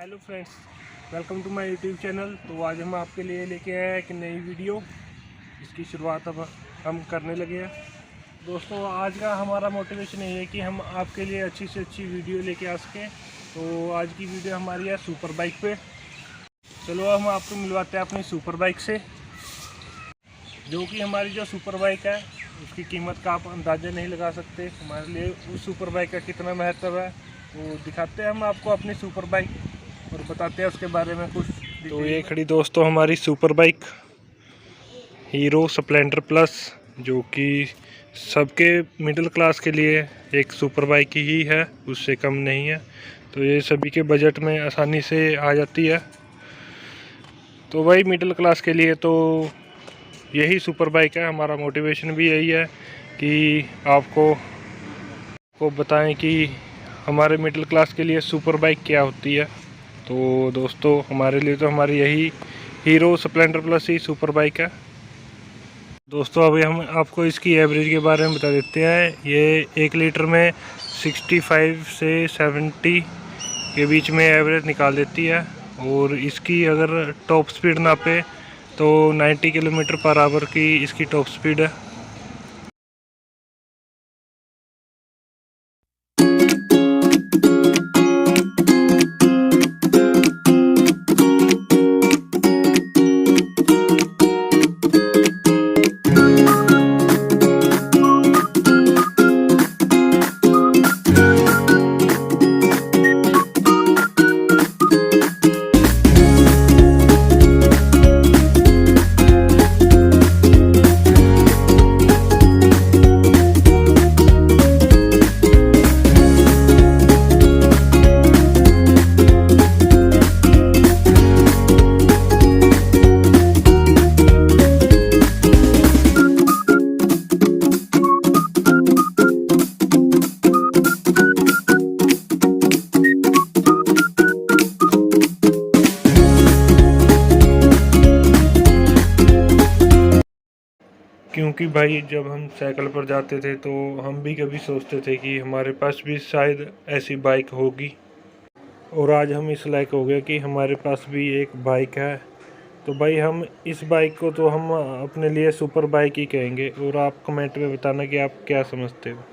Hello friends, welcome to my YouTube channel. तो आज हम आपके लिए लेके आए हैं एक नई वीडियो। इसकी शुरुआत अब हम करने लगे हैं। दोस्तों, आज का हमारा मोटिवेशन यही है कि हम आपके लिए अच्छी से अच्छी वीडियो लेके आ सकें। तो आज की वीडियो हमारी है सुपर बाइक पे। चलो हम आपको मिलवाते हैं अपनी सुपर बाइक से, जो कि हमारी जो सुपर बाइक है उसकी कीमत का आप अंदाज़ा नहीं लगा सकते। हमारे लिए उस सुपर बाइक का कितना महत्व है वो दिखाते हैं हम आपको अपनी सुपर बाइक, और बताते हैं उसके बारे में कुछ। तो ये खड़ी दोस्तों हमारी super bike hero Splendor plus, जो कि सबके मिडिल क्लास के लिए एक सुपर बाइक ही है, उससे कम नहीं है। तो ये सभी के बजट में आसानी से आ जाती है। तो वही मिडिल क्लास के लिए तो यही सुपर बाइक है। हमारा मोटिवेशन भी यही है कि आपको बताएं कि हमारे मिडिल क्लास के लिए सुपर बाइक क्या होती है। तो दोस्तों, हमारे लिए तो हमारी यही हीरो स्प्लेंडर प्लस ही सुपर बाइक है। दोस्तों, अभी हम आपको इसकी एवरेज के बारे में बता देते हैं। ये 1 लीटर में 65 से 70 के बीच में एवरेज निकाल देती है। और इसकी अगर टॉप स्पीड नापे तो 90 किलोमीटर पर आवर की इसकी टॉप स्पीड है। क्योंकि भाई, जब हम साइकिल पर जाते थे तो हम भी कभी सोचते थे कि हमारे पास भी शायद ऐसी बाइक होगी, और आज हम इस लायक हो गए कि हमारे पास भी एक बाइक है। तो भाई, हम इस बाइक को तो हम अपने लिए सुपर बाइक ही कहेंगे। और आप कमेंट में बताना कि आप क्या समझते हो।